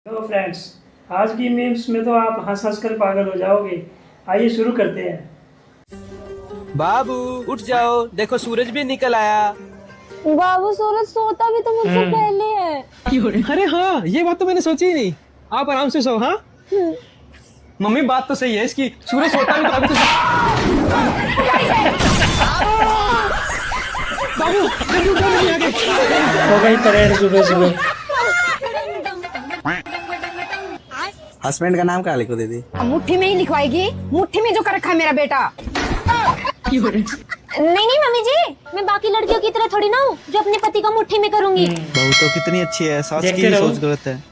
Hello friends, आज की memes में तो आप हंस हंस कर पागल हो जाओगे। आइए शुरू करते हैं। बाबू उठ जाओ, देखो सूरज भी निकल आया। बाबू सूरज सोता भी तो मुझसे पहले है। अरे हाँ, ये बात तो मैंने सोची ही नहीं। आप आराम से सो। हाँ मम्मी, बात तो सही है इसकी, सूरज सोता भी तो अभी तो बाबू जल्दी उठो, नहीं आगे हो गई परेड सुबह सुबह। हस्बैंड का नाम क्या लिखो दीदी? मुट्ठी में ही लिखवाएगी, मुट्ठी में जो कर रखा है मेरा बेटा। नहीं नहीं मम्मी जी, मैं बाकी लड़कियों की तरह थोड़ी ना हूँ जो अपने पति को मुट्ठी में करूंगी। बहू तो कितनी अच्छी है, सास की देखते ही रहो। सोच गलत है।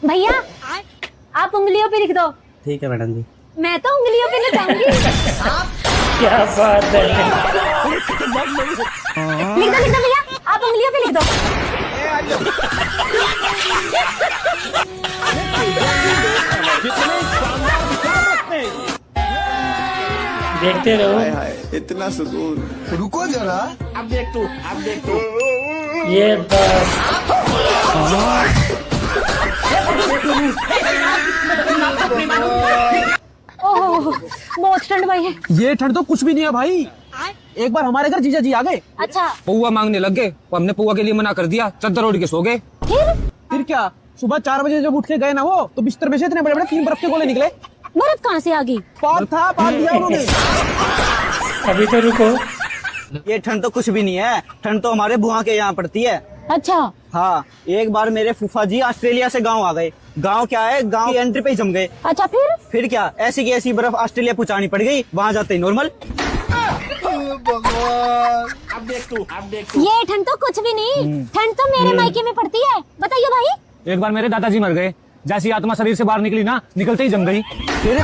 भैया आप उंगलियों पे लिख दो। ठीक है मैडम जी। मैं तो उंगलियों पे लिखाऊंगी। क्या बात है। लिख दो भैया, आप उंगलियों पे लिख दो। देखते रहो। इतना सुकून। रुको जरा। अब देख तू। ये बस ओह बहुत ठंड भाई है। ये ठंड तो कुछ भी नहीं है भाई। एक बार हमारे घर जीजा जी आ गए, अच्छा पौवा मांगने लग गए और हमने पौवा के लिए मना कर दिया, चद्दर ओढ़ के सो गए। फिर क्या, सुबह 4 बजे जब उठ के गए ना वो, तो बिस्तर में से इतने बड़े बड़े 3 बर्फ के गोले निकले। बर्फ कहाँ से आ गई? पाद था, पाद दिया उन्होंने। अभी तो रुको। ये ठंड तो कुछ भी नहीं है, ठंड तो हमारे बुआ के यहाँ पड़ती है। अच्छा हाँ, एक बार मेरे फूफा जी ऑस्ट्रेलिया से गांव आ गए। गांव क्या है, गांव की एंट्री पे ही जम गए। अच्छा फिर क्या, ऐसी की ऐसी बर्फ ऑस्ट्रेलिया पहुंचानी पड़ गई, वहां जाते ही नॉर्मल। ये ठंड तो कुछ भी नहीं, ठंड तो मेरे मायके में पड़ती है। बताइए भाई। एक बार मेरे दादाजी मर गए, जैसी आत्मा शरीर से बाहर निकली ना, निकलते ही जम गई। फिर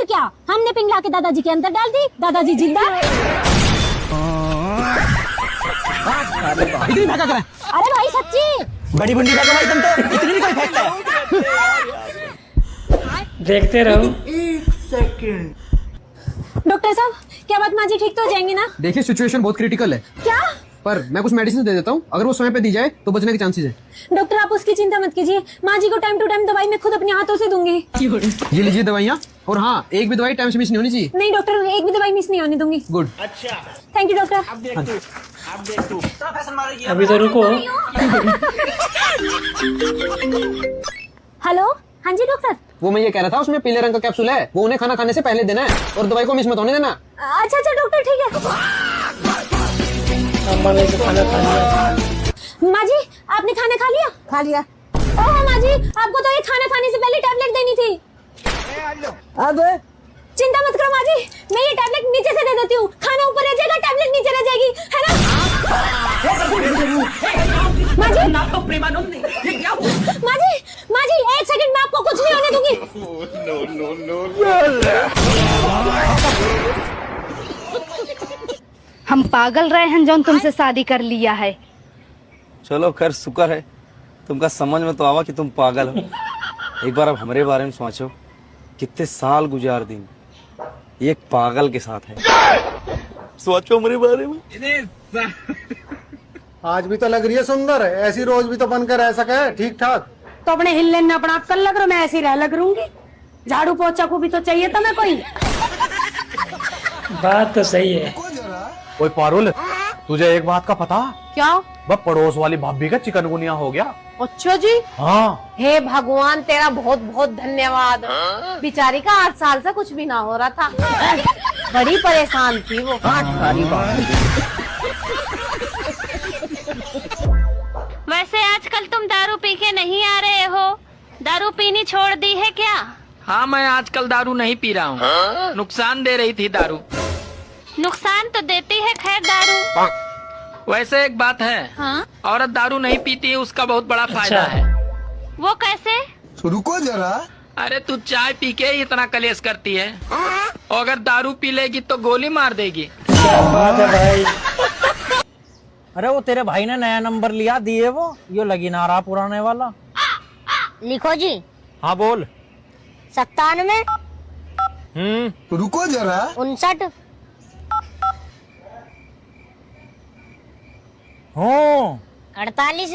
क्या, हमने पिंगला के दादाजी के अंदर डाल दी, दादाजी जिंदा। इतनी भागा करें। अरे भाई सच्ची। बड़ी बुंडी का भाई, तुम तो इतनी भी कोई फेंकता है। देखते रहो। डॉक्टर साहब क्या बात, माँ जी ठीक तो हो जाएंगी ना? देखिए सिचुएशन बहुत क्रिटिकल है, क्या? पर मैं कुछ मेडिसिन दे देता हूँ, अगर वो समय पे दी जाए तो बचने के चांसेस है। डॉक्टर आप उसकी चिंता मत कीजिए, माँ जी को टाइम टू टाइम दवाई मैं खुद अपने हाथों से दूंगी। ये लीजिए दवाइयाँ, और हाँ, एक भी दवाई टाइम से मिस नहीं होनी चाहिए। नहीं डॉक्टर, एक भी दवाई मिस नहीं होने दूंगी। गुड। Thank you doctor. अभी तो रुको। हेलो हाँ जी डॉक्टर। वो मैं ये कह रहा था, उसमें पीले रंग का कैप्सूल है, वो उन्हें खाना खाने से पहले देना है और दवाई को मिस मत होने देना। अच्छा अच्छा डॉक्टर ठीक है। अम्मा ने तो खाना खा लिया। माँ जी आपने खाना खा लिया? खा लिया। ओह माँ जी, आपको तो ये खाना खाने से पहले टैबलेट देनी थी। अब चिंता मत करो माँ जी, मैं ये टैबलेट नीचे से दे देती हूँ, खाना ऊपर रह जाएगा, टैबलेट नीचे रह जाएगी, है ना? माँ जी माँ जी 1 सेकंड, मैं आपको कुछ नहीं होने दूंगी। हम पागल रहे हैं जो तुमसे शादी कर लिया है। चलो खैर, शुक्र है तुमका समझ में तो आवा कि तुम पागल हो। एक बार अब हमारे बारे में सोचो, कितने साल गुजार दिन एक पागल के साथ है। सोचो हमारे बारे में। आज भी तो लग रही है सुंदर है, ऐसी रोज भी तो बनकर रह सके ठीक ठाक। तो अपने हिलने न अपना आप कर लग रहा, मैं ऐसी रह लग रूंगी। झाड़ू पोछा को भी तो चाहिए था मैं कोई। बात तो सही है। ओए पारुल, तुझे एक बात का पता? क्या? वह पड़ोस वाली भाभी का चिकनगुनिया हो गया। अच्छा जी। हाँ। हे भगवान तेरा बहुत बहुत धन्यवाद। बेचारी का 8 साल से कुछ भी ना हो रहा था, बड़ी परेशान थी वो। वैसे आजकल तुम दारू पी के नहीं आ रहे हो, दारू पीनी छोड़ दी है क्या? हाँ, मैं आजकल दारू नहीं पी रहा हूँ। नुकसान दे रही थी दारू। नुकसान तो देती है खैर दारू। वैसे एक बात है, हाँ? औरत दारू नहीं पीती है उसका बहुत बड़ा फायदा अच्छा। है। वो कैसे? रुको जरा। अरे तू चाय पी के ही इतना कलेश करती है, और अगर दारू पी लेगी तो गोली मार देगी। क्या बात है भाई। अरे वो तेरे भाई ने नया नंबर लिया, दिए वो, यो लगी ना रहा पुराने वाला। लिखो जी। हाँ बोल। 97 रुको जरा। 59 हो 48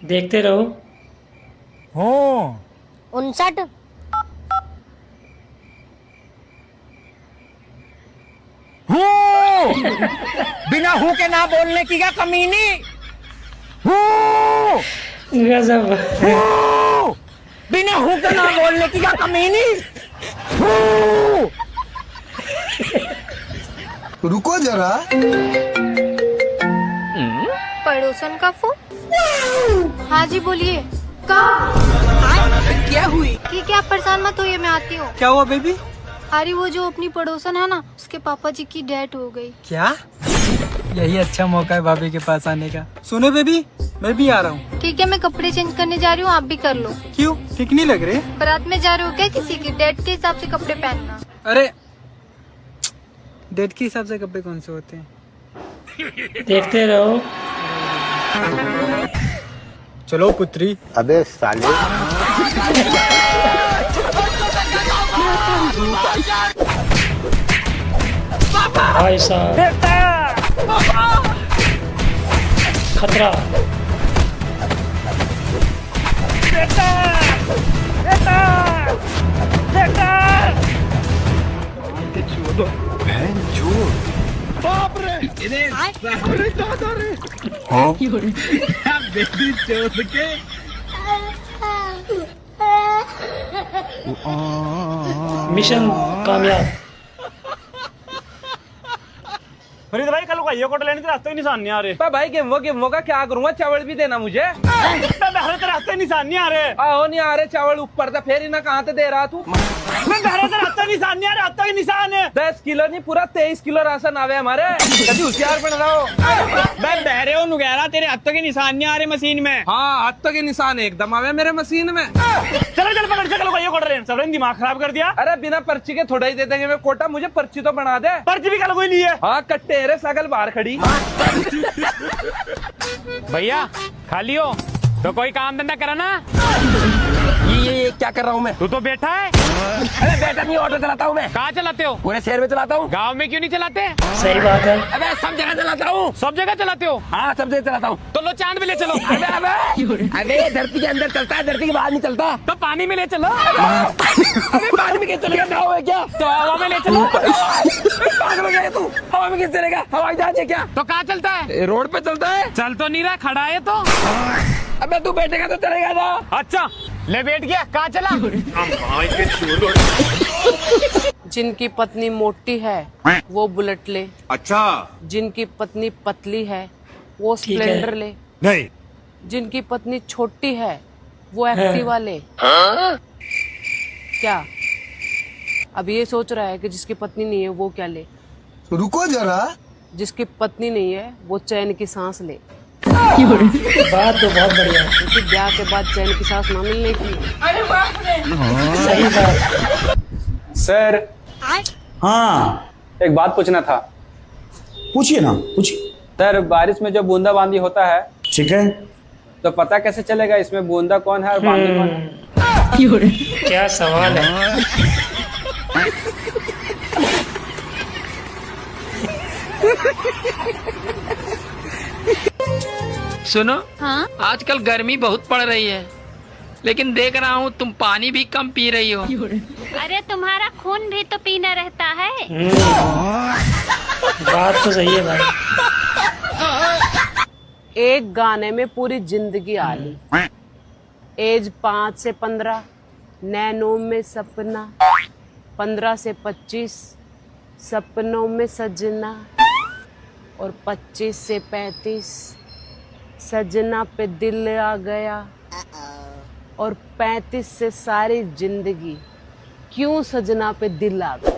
देखते रहो। हूँ 59। हूँ बिना हूँ के ना बोलने की क्या कमीनी। हूँ गजब। हूँ बिना हूँ के ना बोलने की क्या कमीनी। हूँ रुको जरा। पड़ोसन का फोन। हाँ जी बोलिए। कब? क्या हुई? ठीक है आप परेशान मत होइए, मैं आती हूँ। क्या हुआ बेबी? अरे वो जो अपनी पड़ोसन है ना, उसके पापा जी की डेथ हो गई। क्या? यही अच्छा मौका है भाभी के पास आने का। सुनो बेबी, मैं भी आ रहा हूँ। ठीक है मैं कपड़े चेंज करने जा रही हूँ, आप भी कर लो। क्यों, ठीक नहीं लग रहे? बारात में जा रहे हो क्या किसी की? डेथ के हिसाब से कपड़े पहनना। अरे डेट के हिसाब से कपड़े कौन से होते हैं? देखते रहो। चलो पुत्री। अबे साले। भाई साहब खतरा। मिशन कामयाब। फरीद भाई कल को ये कोट लेने के रास्ते निशान नहीं आ रहे। भाई गेमो का क्या करूंगा? चावल भी देना मुझे। रास्ते निशान नहीं आ रहे। आओ नहीं आ रहे चावल ऊपर था, फिर इन्हें कहाँ से दे रहा तू? रास्ता निशान नहीं आ रहा। रास्ता के निशान है 10 किलो नहीं, पूरा 23 किलो राशन आवे हमारे। कभी होशियार बन रहा हो। मैं बहरे हूँ नुगैरा, तेरे हाथों के निशान नहीं आ रहे मशीन में। हाँ हाथों के निशान एकदम आवे मेरे मशीन में। चलो चल पकड़ चलो ये कोट ले। सब दिमाग खराब कर दिया। अरे बिना पर्ची के थोड़ा ही दे देंगे मैं कोटा, मुझे पर्ची तो बना दे। पर्ची भी कल कोई ली है। हाँ कट्टे रे सगल बाहर खड़ी। भैया खाली हो तो कोई काम धंधा करा ना। ये क्या कर रहा हूँ मैं? तू तो बैठा है। अरे बेटा नहीं, ऑटो चलाता हूँ मैं। कहाँ चलाते हो? पूरे शहर में चलाता हूँ। गांव में क्यों नहीं चलाते? सही बात है। अबे सब जगह चलाता हूँ। सब जगह चलाते हो? हाँ सब जगह चलाता हूँ। तो लो चांद में ले चलो। अबे धरती के अंदर चलता है, धरती के बाहर नहीं चलता। तो पानी में ले चलो। अबे पानी में कैसे चलेगा? नाव है क्या? तो हवा में ले चलो। पागल हो गया है तू? हवा में कैसे चलेगा? हवाई जहाज है क्या? तो कहाँ चलता है? रोड पे चलता है। चल तो नहीं रहा, खड़ा है तो। अबे तू बैठेगा तो चलेगा ना। अच्छा ले बैठ गया। कहाँ चला? जिनकी पत्नी मोटी है वो बुलेट ले। अच्छा। जिनकी पत्नी पतली है वो ठीक है। स्प्लेंडर ले। नहीं। जिनकी पत्नी छोटी है वो एक्टिवा ले। क्या अब ये सोच रहा है कि जिसकी पत्नी नहीं है वो क्या ले? रुको जरा। जिसकी पत्नी नहीं है वो चैन की सांस ले। बात तो बहुत बढ़िया है। क्योंकि ब्याह के बाद चैन की सांस ना मिलने की। सही बात। सर। हाँ एक बात पूछना था। पूछिए ना, पूछिए। सर बारिश में जो बूंदाबांदी होता है, ठीक है, तो पता कैसे चलेगा इसमें बूंदा कौन है और बांदी कौन है? क्या सवाल है। सुनो हाँ आजकल गर्मी बहुत पड़ रही है, लेकिन देख रहा हूँ तुम पानी भी कम पी रही हो। अरे तुम्हारा खून भी तो पीना रहता है। बात तो सही है भाई। एक गाने में पूरी जिंदगी आ ली। एज 5 से 15, नैनों में सपना, 15 से 25 सपनों में सजना, और 25 से 35 सजना पे दिल आ गया, और 35 से सारी जिंदगी क्यों सजना पे दिल आ गया।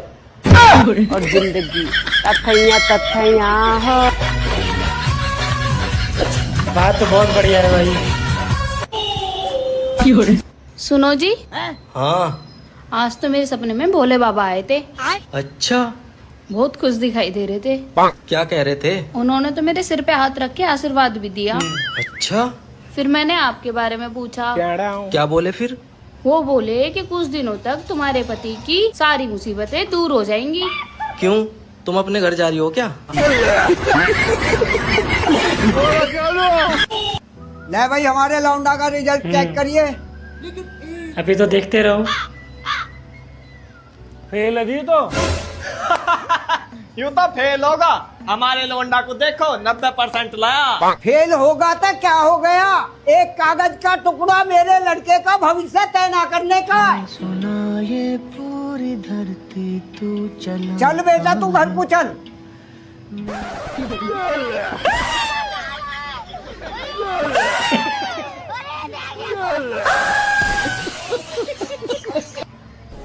और जिंदगी तथैया तथैया हो। बात तो बहुत बढ़िया है भाई। सुनो जी, हाँ। आज तो मेरे सपने में भोले बाबा आए थे। अच्छा बहुत खुश दिखाई दे रहे थे। क्या कह रहे थे? उन्होंने तो मेरे सिर पे हाथ रख के आशीर्वाद भी दिया। अच्छा फिर मैंने आपके बारे में पूछा। क्या बोले फिर? वो बोले कि कुछ दिनों तक तुम्हारे पति की सारी मुसीबतें दूर हो जाएंगी। क्यों, तुम अपने घर जा रही हो क्या? ले भाई हमारे लौंडा का रिजल्ट चेक करिए। अभी तो देखते रहो। फेल अभी तो यूं तो फेल होगा, हमारे लौंडा को देखो 90% लाया। फेल होगा तो क्या हो गया, एक कागज का टुकड़ा मेरे लड़के का भविष्य तय ना करने का। सुना ये पूरी धरती तू चल बेटा तू घर को चल।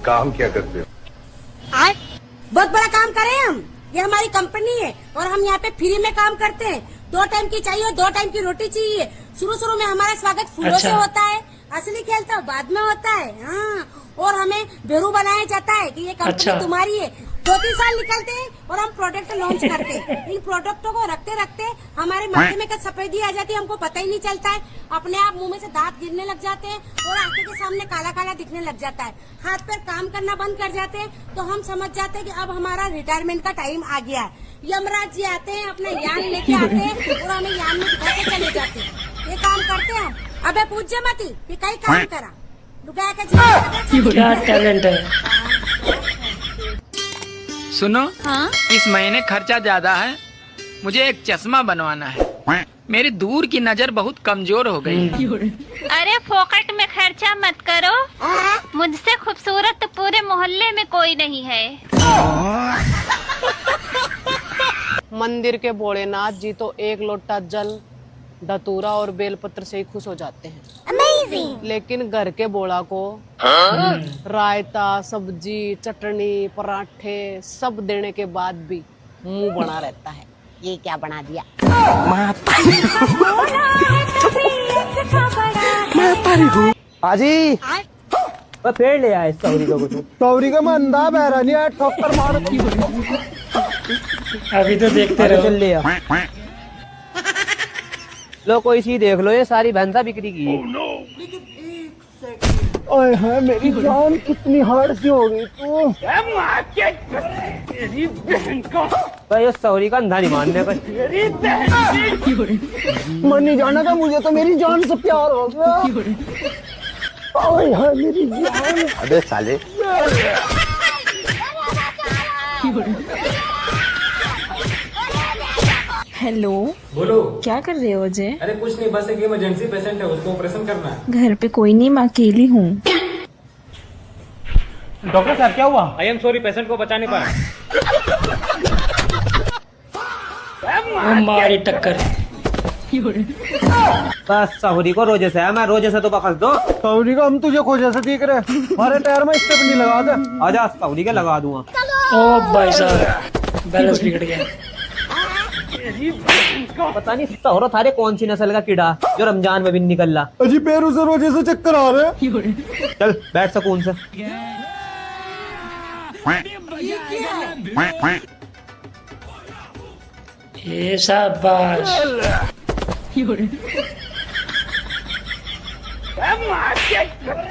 काम क्या करते हो? बहुत बड़ा काम करे हम, ये हमारी कंपनी है और हम यहाँ पे फ्री में काम करते हैं। 2 टाइम की चाहिए, 2 टाइम की रोटी चाहिए। शुरू में हमारा स्वागत फूलों से होता है, असली खेल तो बाद में होता है। हाँ, और हमें बेरू बनाया जाता है कि ये कंपनी तुम्हारी है। 2-3 साल निकलते हैं और हम प्रोडक्ट लॉन्च करते हैं। इन प्रोडक्टों को रखते रखते हमारे माथे में कब सफेदी आ जाती है हमको पता ही नहीं चलता है। अपने आप मुंह में से दांत गिरने लग जाते हैं और आंखों के सामने काला काला दिखने लग जाता है। हाथ पैर काम करना बंद कर जाते हैं तो हम समझ जाते हैं कि अब हमारा रिटायरमेंट का टाइम आ गया है। यमराज जी आते हैं, अपना यान लेके आते हैं और हमें यान में बिठा के चले जाते हैं। ये काम करते हैं हम। अबे पूछ मती कि कई काम करा लुका के क्या टैलेंट है। सुनो, हाँ? इस महीने खर्चा ज्यादा है, मुझे एक चश्मा बनवाना है। मेरी दूर की नजर बहुत कमजोर हो गई है। अरे फोकट में खर्चा मत करो, मुझसे खूबसूरत तो पूरे मोहल्ले में कोई नहीं है। मंदिर के भोलेनाथ जी तो 1 लोटा जल, धतूरा और बेलपत्र से ही खुश हो जाते हैं। लेकिन घर के बोला को रायता, सब्जी, चटनी, पराठे सब देने के बाद भी मुंह बना रहता है। ये क्या बना दिया? आजी पेड़ ले आए सौरी का कुछ। सौरी का मंदा बहरा नहीं है, ठोकर मार। अभी तो देखते रहो। चल ले आ। लो कोई सी देख लो, ये सारी भैंसा बिक्री की है। ओए है मेरी जान कितनी हार्ड सी हो गई तू। भाई ये सौरी का अंधा नहीं मानने का। मन नहीं जाना था मुझे तो मेरी जान से प्यार हो गया। ओए है मेरी जान। अबे साले हेलो, बोलो। क्या कर रहे हो अजय? अरे कुछ नहीं, बस एक इमरजेंसी पेशेंट है, उसको ऑपरेशन करना है। घर पे कोई नहीं, मैं अकेली हूँ। डॉक्टर साहब क्या हुआ? आई एम सॉरी, पेशेंट को बचा नहीं पाया। हमारी टक्कर। बस सौरी को रोजे से है, मैं रोजे से तो बखस दो। सौरी का हम तुझे खोजा से देख रहे, हमारे टायर में स्टेप नहीं लगा दे। आजा सौरी के लगा दूंगा। ओ भाई साहब, बैलेंस बिगड़ गया। पता नहीं सौरा थारे कौन सी नस्ल का कीड़ा जो रमजान में भी नहीं निकल रहा। अजी पैरों से रोजे से चक्कर आ रहे। चल बैठ सकून से। ये शाबाश।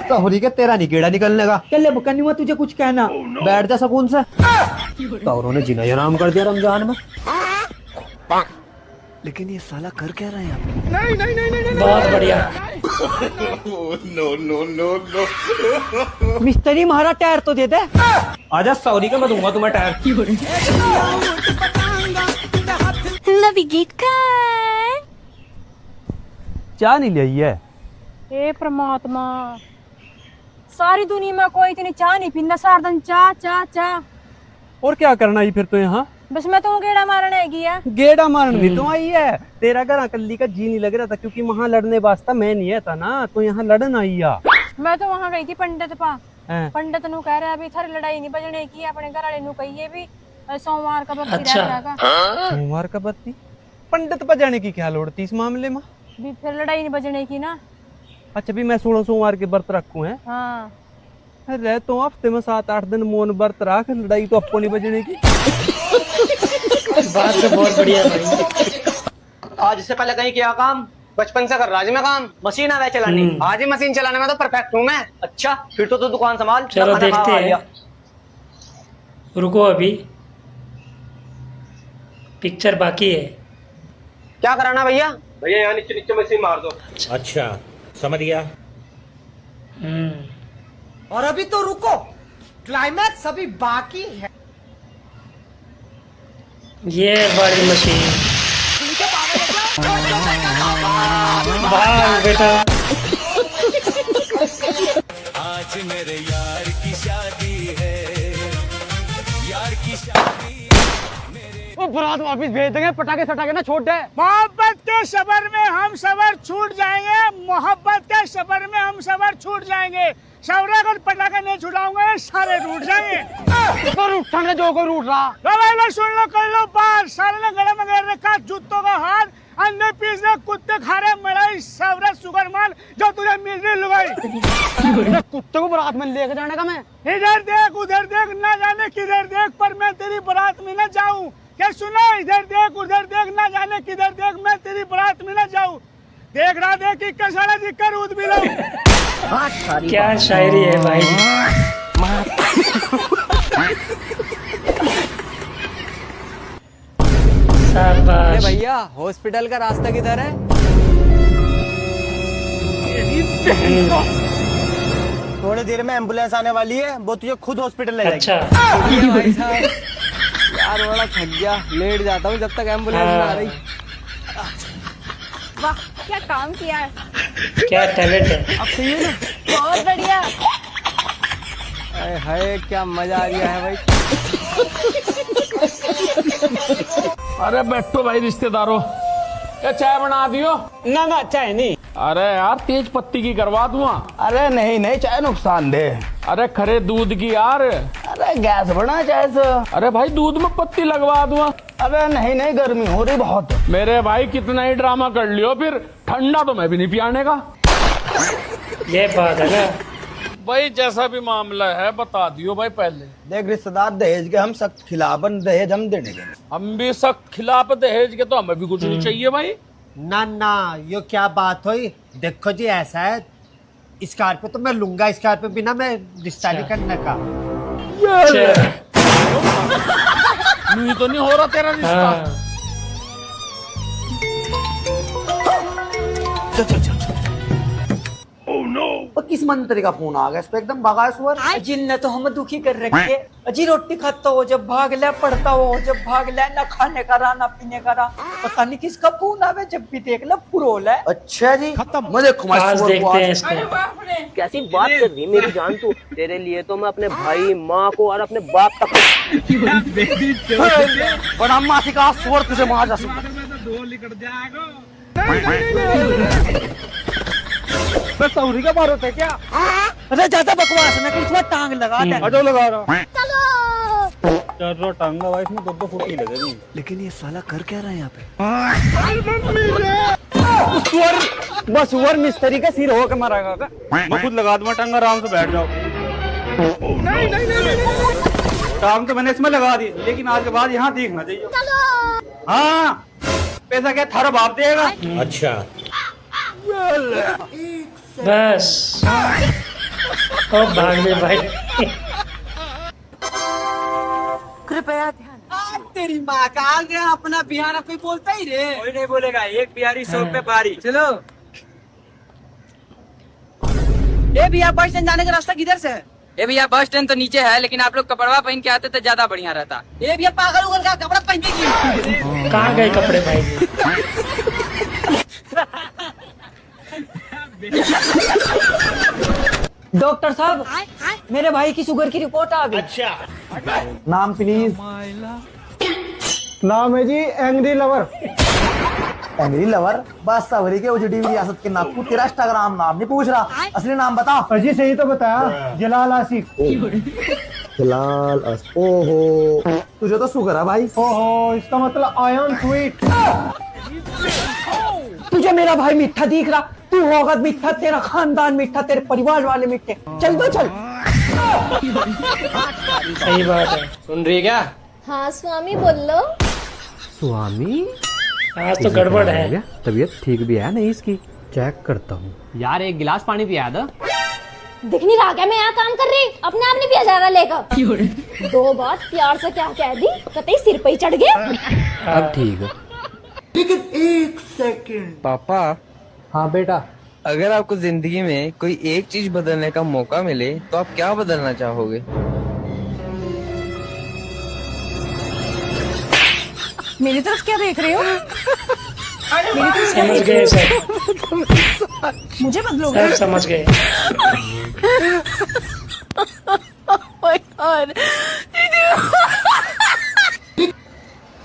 सौरी के तेरा नहीं कीड़ा निकलने का। चल ले बुक्का नहीं हुआ तुझे कुछ कहना। बैठ जा सकून से। सौरों ने जीना हराम कर दिया रमजान में। लेकिन ये साला कर क्या रहा है? बहुत बढ़िया। मिस्त्री महारा टायर तो दे दे। आजा सौरी का मैं दूंगा तुम्हें टायर। चाह नहीं ली है। हे परमात्मा, सारी दुनिया में कोई इतनी चाह नहीं पींदा, सारा दिन चाह चाह चाह। और क्या करना ही फिर तो यहाँ? बस मैं तो गेड़ा मारने आई है। गेड़ा मारने नहीं तो आई है। तेरा घर अकली का जी नहीं लग रहा था क्योंकि वहाँ लड़ने वास्ता मैं नहीं है था ना, तो यहाँ लड़न आई है। मैं तो वहाँ गई थी पंडित पा। हैं? पंडित नु कह रहा है अभी थारी लड़ाई नहीं बजने की, अपने घर वाले नु कहिए भी सोमवार का बत्ती अच्छा। रह जाएगा। सोमवार का बत्ती? पंडित पर जाने की क्या लोड़ थी इस मामले में? भी फिर लड़ाई नहीं बजने की ना। अच्छा भी मैं 16 सोमवार के व्रत रखूं है। हाँ, अरे तो हफ्ते में 7-8 दिन मोन व्रत रख, लड़ाई तो आपको नहीं बजने की। बात तो बहुत बढ़िया है भाई। आज इससे पहले कहीं किया काम? बचपन से कर रहा मैं काम, मशीन आवे चलानी। आज ही मशीन चलाने में तो परफेक्ट हूँ मैं। अच्छा फिर तो दुकान संभाल। चलो देखते हैं। रुको अभी, पिक्चर बाकी है। क्या कराना भैया? भैया यहाँ नीचे नीचे में से मार दो। अच्छा समझ गया। और अभी तो रुको, क्लाइमैक्स अभी बाकी है। ये बड़ी मशीन, भाग बेटा। आज मेरे यार की शादी है, यार की शादी। वो बारात वापिस भेज देंगे, पटाखे सटाखे ना छोड़ दे। मोहब्बत के सबर में हम सबर छूट जाएंगे, मोहब्बत के सबर में हम सबर छूट जाएंगे। सवरे को पटाखा नहीं छुड़ाऊंगा, सारे रूठ जाएंगे। तो रूठने जो कोई रूठ रहा। लो सुन लो, कर लो बात। साले ने गले में घेर रखा जूतों का हाथ, अंदर पीछे कुत्ते खा रहे मलाई, सवरे सुगर माल जो तुझे मिल रही लुगाई। कुत्ते को बारात में लेके जाने का मैं। इधर देख उधर देख, ना जाने किधर देख, पर मैं तेरी बारात में न जाऊं। क्या सुनो, इधर देख उधर देख, ना जाने किधर देख, मैं तेरी बारात में न जाऊं। देख रहा देख कि कसारा जी कर उद भी लो। क्या शायरी है भाई। शाबाश। भैया हॉस्पिटल का रास्ता किधर है? थोड़ी देर में एम्बुलेंस आने वाली है, वो तुझे खुद हॉस्पिटल ले जाएगी। अच्छा यार बड़ा थक गया, लेट जाता हूँ जब तक एम्बुलेंस ना आ रही। वाह क्या काम किया है, क्या टैलेंट है। अब सही है ना? बहुत बढ़िया। अरे हाय क्या मजा आ गया है भाई। अरे बैठो भाई रिश्तेदारों, क्या चाय बना दियो? ना चाय नहीं। अरे यार तेज पत्ती की करवा दूंगा। अरे नहीं चाय नुकसान दे। अरे खरे दूध की यार। अरे गैस बना चाय से। अरे भाई दूध में पत्ती लगवा दूंगा। अरे नहीं गर्मी हो रही बहुत। मेरे भाई कितना ही ड्रामा कर लियो, फिर ठंडा तो मैं भी नहीं पियाने का। ये बात है ना भाई, जैसा भी मामला है बता दियो भाई पहले। देख रिश्तेदार दहेज के हम सख्त खिलाफ, दहेज हम देने के। हम भी सख्त खिलाफ दहेज के, तो हमें भी कुछ नहीं चाहिए भाई। ना यो क्या बात हुई। देखो जी ऐसा है, स्कॉर्पियो तो मैं लूंगा, स्कॉर्पियो बिना मैं रिश्ता नहीं करने का। नहीं तो नहीं हो रहा तेरा रिश्ता। किस मंत्री का फोन आ गया इस पे, एकदम बगासुर। अजी ने तो हम दुखी कर रखे। अजी रोटी खाता हो जब भाग ले, पढ़ता हो जब भाग ले, ना खाने का रहा ना पीने का रहा। पता नहीं किसका फोन आवे, जब भी देख ले फुरोल है। अच्छा जी खत्म। मुझे आज देखते हैं इसको। कैसी बात कर रही मेरी जान तू। तेरे लिए तो मैं अपने भाई माँ को और अपने बाप तक बड़ा मासी का स्वर तुझे मार जा सकता। सौरी का मारो थे क्या? अरे ज्यादा बकवास ना, कुछ टांग लगा दे। अजो लगा रहा। चलो टांगा भाई, इसमें 2 फुट की लगेगी। लेकिन ये साला कर क्या रहा है यहाँ पे? बस सुअर मिस्त्री का सिर होकर मरेगा। मैं खुद लगा दूंगा टांगा, आराम से बैठ जाओ। टांग तो मैंने इसमें लगा दी, लेकिन आज के बाद यहाँ देखना चाहिए। हाँ पैसा क्या थारा बाप देगा? अच्छा बस तो भाग ले भाई। कृपया ध्यान। तेरी माँ का आ गया अपना बिहार, कोई बोलता ही रे। कोई नहीं बोलेगा, एक बिहारी 100 पे भारी। चलो ए भैया, बस स्टैंड जाने का रास्ता किधर से है? ए भैया बस स्टैंड तो नीचे है, लेकिन आप लोग कपड़ा पहन के आते तो ज्यादा बढ़िया रहता। ए भैया पागल उगल का कपड़ा पहन के कहाँ गए कपड़े भाई? डॉक्टर साहब, मेरे भाई की शुगर की रिपोर्ट आ गई। अच्छा नाम प्लीज। नाम है जी एंग्री लवर। Angry lover? बस सवरी के उजड़ी हुई रियासत के नागपुर। तेरा इंस्टाग्राम नाम नहीं पूछ रहा, असली नाम बता। अजी सही तो बताया, जलाल आसिफ। जलाल ओहो, तुझे तो शुगर है भाई। ओहो, इसका मतलब आई एम स्वीट। तुझे मेरा भाई मीठा दिख रहा? तू होगा मीठा, तेरा खानदान मीठा, तेरे परिवार वाले मीठे। चल दो चल। सही बात है। सुन रही क्या? हाँ स्वामी बोल लो। स्वामी आज तो गड़बड़ है। तबीयत ठीक भी है नहीं इसकी, चेक करता हूँ। यार एक गिलास पानी पिया दो। दिख नहीं रहा क्या मैं यहाँ काम कर रही? अपने आप नहीं पिया जा रहा लेकर। 2 बात प्यार से क्या कह दी, कतई सिर पे ही चढ़ गया। अब ठीक है। लेकिन एक सेकंड। पापा, हाँ बेटा। अगर आपको जिंदगी में कोई एक चीज बदलने का मौका मिले तो आप क्या बदलना चाहोगे? मेरी तरफ क्या देख रहे हो? समझ गए सब, मुझे बदलोगे? सब समझ गए।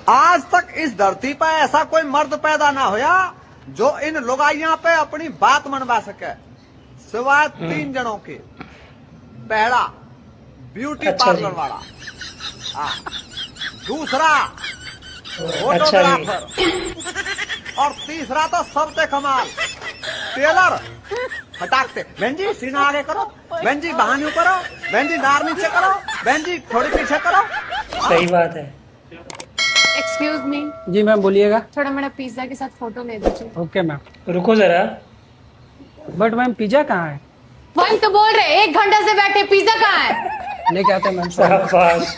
आज तक इस धरती पर ऐसा कोई मर्द पैदा ना होया जो इन लुगाइयां पे अपनी बात मनवा सके, सिवाय 3 जनों के। पहला ब्यूटी अच्छा पार्लर जी। वाला, दूसरा अच्छा जी। फोटोग्राफर, और तीसरा तो सबसे कमाल टेलर। हटाकते बहन जी सीना आगे करो, बहन जी बहानी करो, बहन जी नार नीचे करो, बहन जी थोड़ी पीछे करो। सही बात है। एक्सक्यूज मी, जी मैम बोलिएगा। थोड़ा मेरा पिज्जा के साथ फोटो ले दीजिए। Okay ma'am. रुको जरा, बट मैम पिज्जा कहाँ है? वही तो बोल रहे 1 घंटे से बैठे, पिज्जा कहाँ है? लेके आते हैं मैम। शाबाश।